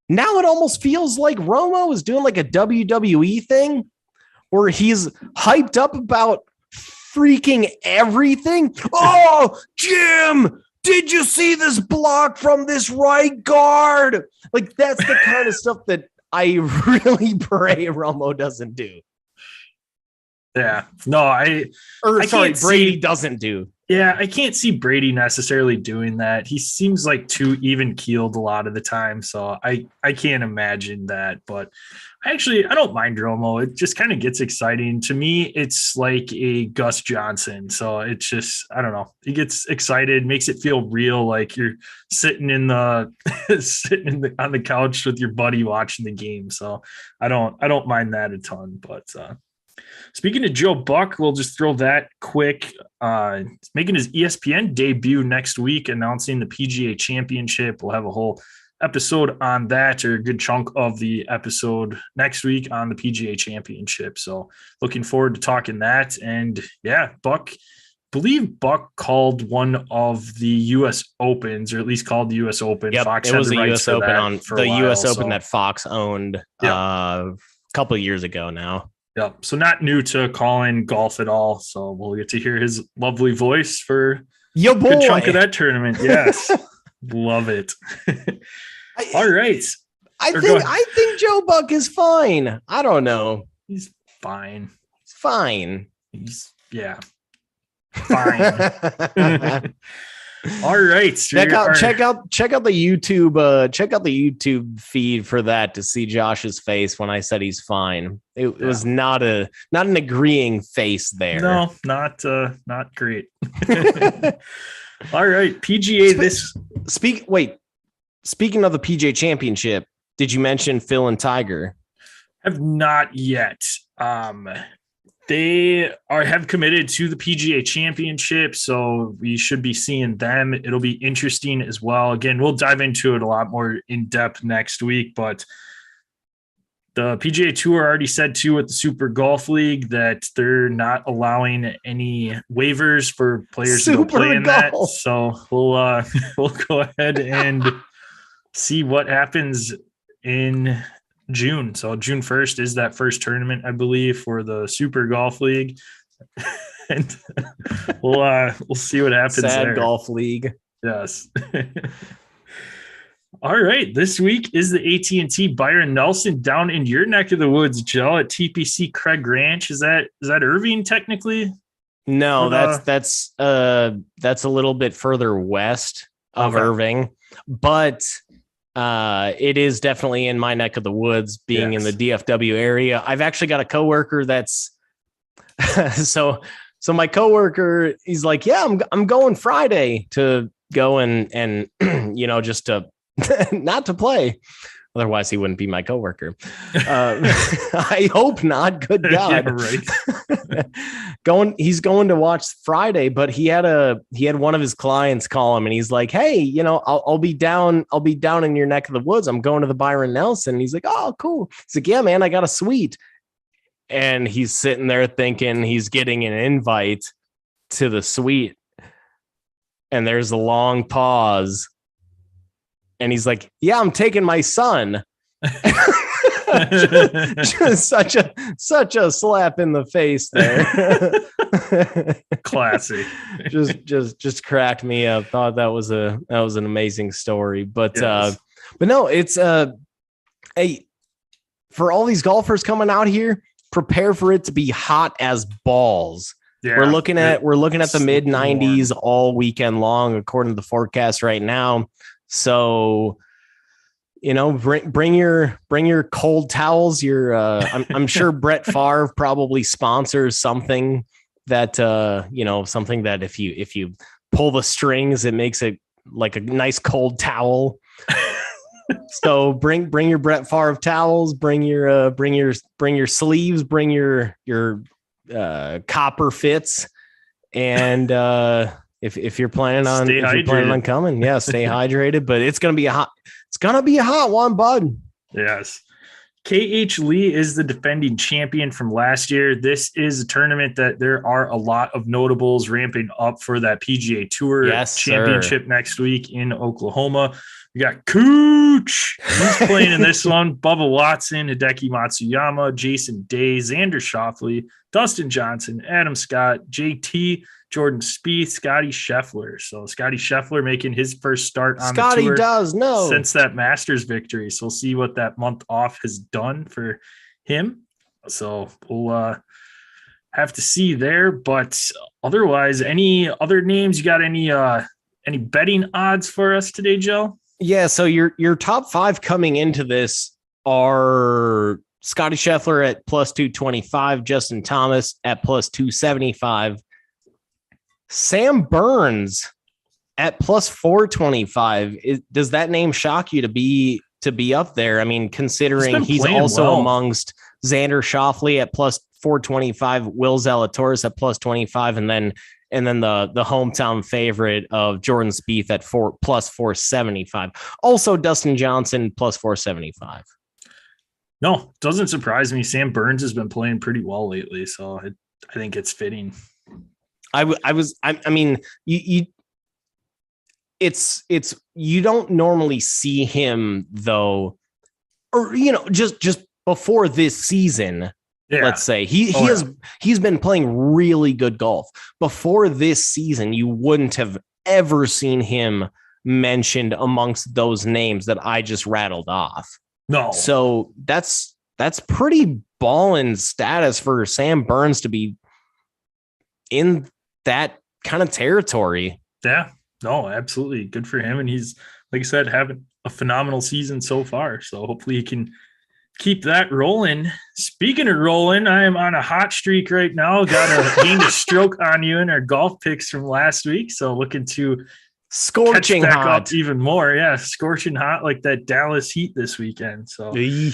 Now it almost feels like Romo is doing like a WWE thing where he's hyped up about freaking everything. Oh, Jim, did you see this block from this right guard? Like, that's the kind of stuff that I really pray Romo doesn't do. Yeah. No, Brady doesn't do. Yeah, I can't see Brady necessarily doing that. He seems like too even-keeled a lot of the time, so I can't imagine that. But I don't mind Romo. It just kind of gets exciting. To me, it's like a Gus Johnson. So it's just, I don't know. He gets excited, makes it feel real, like you're sitting on the couch with your buddy watching the game. So I don't mind that a ton, but speaking of Joe Buck, we'll just throw that quick. He's making his ESPN debut next week, announcing the PGA Championship. We'll have a whole episode on that, or a good chunk of the episode next week on the PGA Championship. So looking forward to talking that. And yeah, Buck believe Buck called one of the U.S. Opens, or at least called the U.S. Open. Yep, Fox it had was the a rights U.S. for Open that on for the a while, U.S. Open so. that Fox owned Yeah. a couple of years ago now. Yeah, so not new to calling golf at all. So we'll get to hear his lovely voice for Yo, a good chunk boy. of that tournament. Yes, love it. All right, I think Joe Buck is fine. I don't know. He's fine. It's fine. He's fine. All right, check out the YouTube feed for that to see Josh's face when I said he's fine. It was not an agreeing face there. No, not great. All right, PGA Speaking of the PGA Championship, did you mention Phil and Tiger? Have not yet. They have committed to the PGA Championship, so we should be seeing them. It'll be interesting as well. Again, we'll dive into it a lot more in depth next week, but the PGA Tour already said too with the Super Golf League that they're not allowing any waivers for players to go play in that. So we'll go ahead and see what happens in June. So June 1st is that first tournament, I believe, for the Super Golf League. And we'll see what happens there. Golf League. Yes. All right. This week is the AT&T Byron Nelson down in your neck of the woods, Joe, at TPC Craig Ranch. Is that Irving technically? No, that's a little bit further west of Irving, but it is definitely in my neck of the woods, being in the DFW area. I've actually got a coworker that's so my coworker, he's like, yeah, I'm going Friday to go and just to not to play. Otherwise, he wouldn't be my coworker. I hope not. Good God. Yeah, right. He's going to watch Friday, but he had one of his clients call him and he's like, hey, I'll be down in your neck of the woods. I'm going to the Byron Nelson. And he's like, oh, cool. He's like, yeah, man, I got a suite. And he's sitting there thinking he's getting an invite to the suite. And there's a long pause. And he's like, yeah, I'm taking my son. just such a slap in the face there. Classy. just cracked me up. Thought that was an amazing story. But yes. But no, it's for all these golfers coming out here, prepare for it to be hot as balls. Yeah, we're looking at the mid 90s all weekend long, according to the forecast right now. So, bring your cold towels. I'm sure Brett Favre probably sponsors something that something that if you pull the strings, it makes it like a nice cold towel. So bring your Brett Favre towels. Bring your sleeves. Bring your copper fits, and if you're planning on coming, stay hydrated. But it's gonna be a hot one, bud. Yes. KH Lee is the defending champion from last year. This is a tournament that there are a lot of notables ramping up for that PGA Tour championship next week in Oklahoma. We got Cooch. He's playing in this one. Bubba Watson, Hideki Matsuyama, Jason Day, Xander Schauffele, Dustin Johnson, Adam Scott, JT, Jordan Spieth, Scotty Scheffler. So Scotty Scheffler making his first start on the tour since that Masters victory. So we'll see what that month off has done for him. So we'll have to see there. But otherwise, any other names? You got any betting odds for us today, Joe? Yeah. So your top five coming into this are Scotty Scheffler at plus 225, Justin Thomas at plus 275. Sam Burns at plus 425. Does that name shock you to be up there? I mean, considering he's also amongst Xander Schauffele at plus 425, Will Zalatoris at plus 25, and then the hometown favorite of Jordan Spieth at plus 475. Also Dustin Johnson plus 475. No, doesn't surprise me. Sam Burns has been playing pretty well lately, so I think it's fitting. I mean, it's you don't normally see him though, or just before this season. Yeah. Let's say he's been playing really good golf. Before this season, you wouldn't have ever seen him mentioned amongst those names that I just rattled off. No. So that's pretty ballin' status for Sam Burns to be in that kind of territory. Yeah. No, absolutely. Good for him. And he's, like I said, having a phenomenal season so far. So hopefully he can keep that rolling. Speaking of rolling, I am on a hot streak right now. Gained a stroke on you in our golf picks from last week. So looking to scorching catch back hot up even more. Yeah, scorching hot like that Dallas Heat this weekend. So in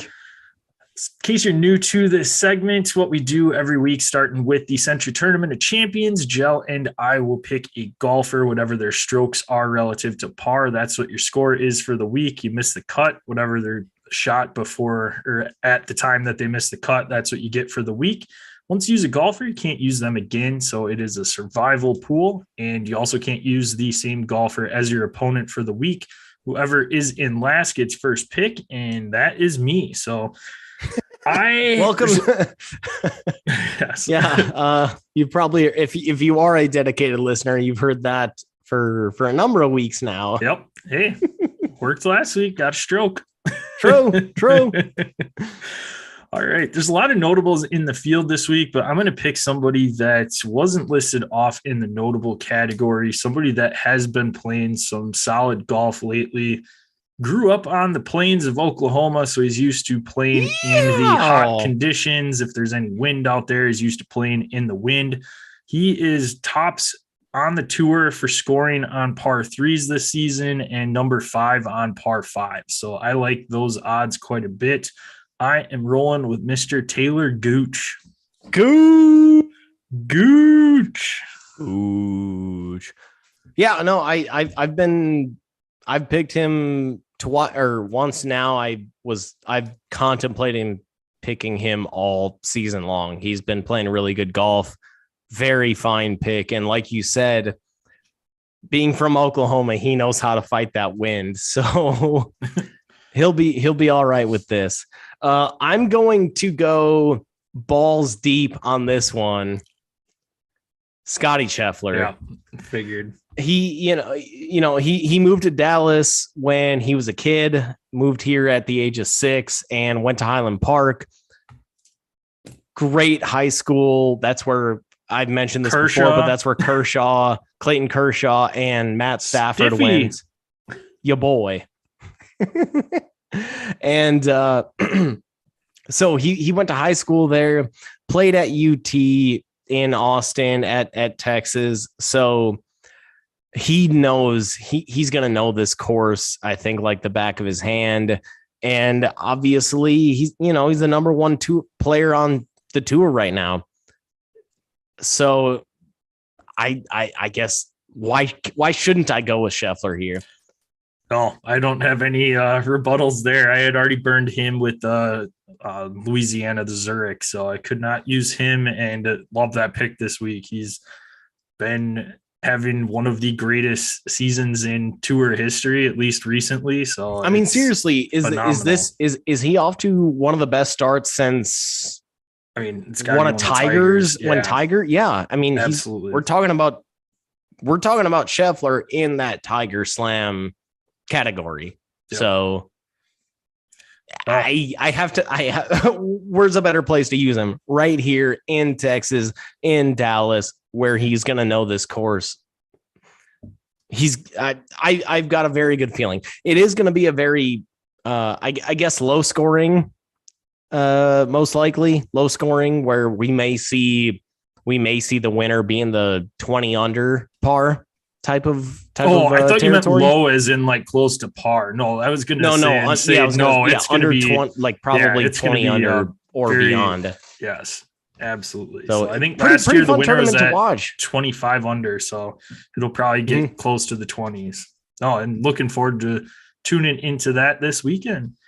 case you're new to this segment, what we do every week, starting with the Century Tournament of Champions, Jell and I will pick a golfer, whatever their strokes are relative to par. That's what your score is for the week. You miss the cut, whatever their shot before or at the time that they missed the cut, that's what you get for the week. Once you use a golfer, you can't use them again. So it is a survival pool. And you also can't use the same golfer as your opponent for the week. Whoever is in last gets first pick, and that is me. So welcome. Yes. Yeah. You probably, if you are a dedicated listener, you've heard that for a number of weeks now. Yep. Hey, worked last week, got a stroke. True. All right. There's a lot of notables in the field this week, but I'm going to pick somebody that wasn't listed off in the notable category, somebody that has been playing some solid golf lately. Grew up on the plains of Oklahoma, so he's used to playing in the hot conditions. If there's any wind out there, he's used to playing in the wind. He is tops on the tour for scoring on par threes this season and number 5 on par 5. So I like those odds quite a bit. I am rolling with Mr. Taylor Gooch. Gooch. Yeah, no, I've picked him to watch, or once now. I've contemplating picking him all season long. He's been playing really good golf. Very fine pick. And like you said, being from Oklahoma, he knows how to fight that wind. So he'll be all right with this. I'm going to go balls deep on this one. Scotty Scheffler. Yeah, figured. He moved to Dallas when he was a kid, moved here at the age of 6 and went to Highland Park. Great high school. That's where I've mentioned this before, but that's where Clayton Kershaw and Matt Stafford went. Your boy. And so he went to high school there, played at UT in Austin at Texas. So he knows he's going to know this course, I think, like the back of his hand. And obviously he's the number 1 player on the tour right now. So I guess why shouldn't I go with Scheffler here? No, I don't have any rebuttals there. I had already burned him with Louisiana to Zurich, so I could not use him, and love that pick this week. He's been having one of the greatest seasons in tour history, at least recently. So I mean, seriously, is he off to one of the best starts since? I mean, it's one of Tiger's yeah. when Tiger. Yeah. I mean, absolutely. We're talking about Scheffler in that Tiger Slam category. Yep. So I have where's a better place to use him? Right here in Texas, in Dallas, where he's going to know this course. I've got a very good feeling. It is going to be a very, I guess, low scoring, most likely low scoring, where we may see the winner being the 20 under par type of I thought territory. You meant low as in like close to par. No, I was going to say it's under 20, like probably 20 under or beyond. Yes, absolutely. So I think last year the winner was at 25 under, so it'll probably get close to the 20s. Oh, and looking forward to tuning into that this weekend.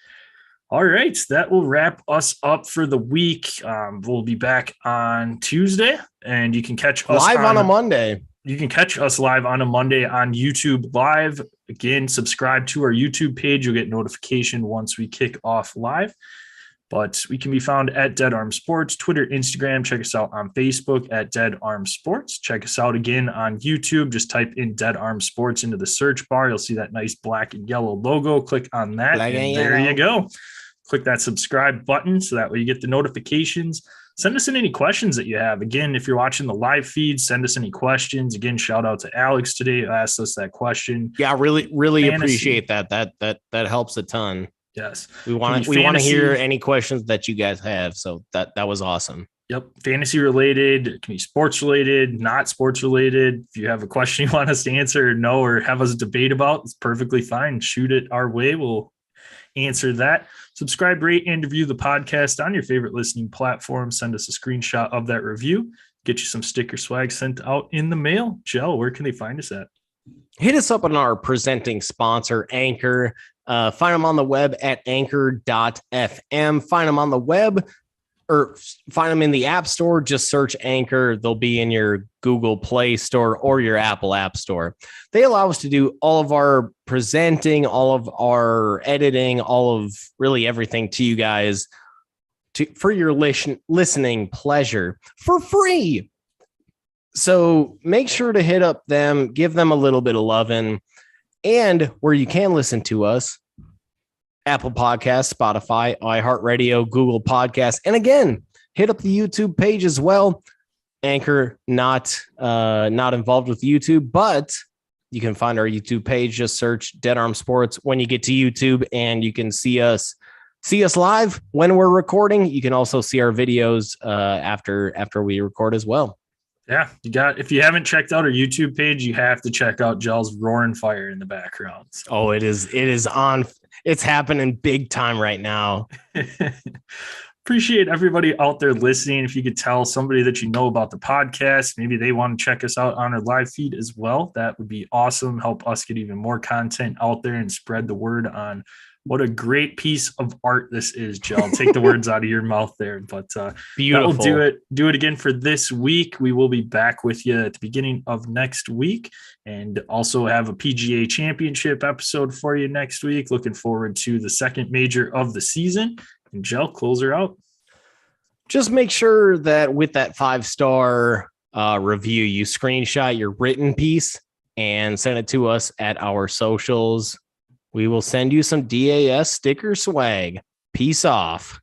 All right, that will wrap us up for the week. We'll be back on Tuesday, and you can catch us live on a Monday. You can catch us live on a Monday on YouTube Live. Again, subscribe to our YouTube page. You'll get notification once we kick off live. But we can be found at Dead Arm Sports, Twitter, Instagram. Check us out on Facebook at Dead Arm Sports. Check us out again on YouTube. Just type in Dead Arm Sports into the search bar. You'll see that nice black and yellow logo. Click on that, and there you go. Click that subscribe button so that way you get the notifications. Send us in any questions that you have. Again, if you're watching the live feed, send us any questions. Again, shout out to Alex today who asked us that question. Yeah, really appreciate that. That helps a ton. Yes. We want to hear any questions that you guys have. So that was awesome. Yep. Fantasy related, it can be sports related, not sports related. If you have a question you want us to answer or know or have us debate about, it's perfectly fine. Shoot it our way. We'll answer that. Subscribe, rate, and review the podcast on your favorite listening platform. Send us a screenshot of that review. Get you some sticker swag sent out in the mail. Jell, where can they find us at? Hit us up on our presenting sponsor, Anchor. Find them on the web at anchor.fm. Find them on the web or find them in the App Store. Just search Anchor. They'll be in your Google Play Store or your Apple App Store. They allow us to do all of our presenting, all of our editing, all of really everything to you guys for your listening pleasure for free. So make sure to hit up them, give them a little bit of loving. And where you can listen to us, Apple Podcasts, Spotify, iHeartRadio, Google Podcasts. And again, hit up the YouTube page as well. Anchor, not involved with YouTube, but you can find our YouTube page. Just search Dead Arm Sports when you get to YouTube, and you can see us live when we're recording. You can also see our videos after we record as well. Yeah, if you haven't checked out our YouTube page, you have to check out Jell's roaring fire in the background. So. Oh, it is on. It's happening big time right now. Appreciate everybody out there listening. If you could tell somebody that you know about the podcast, maybe they want to check us out on our live feed as well. That would be awesome. Help us get even more content out there and spread the word on what a great piece of art this is, Jell. Take the words out of your mouth there. But beautiful. That'll do it again for this week. We will be back with you at the beginning of next week and also have a PGA championship episode for you next week. Looking forward to the second major of the season. And Jell, close her out. Just make sure that with that 5-star review, you screenshot your written piece and send it to us at our socials. We will send you some DAS sticker swag. Peace off.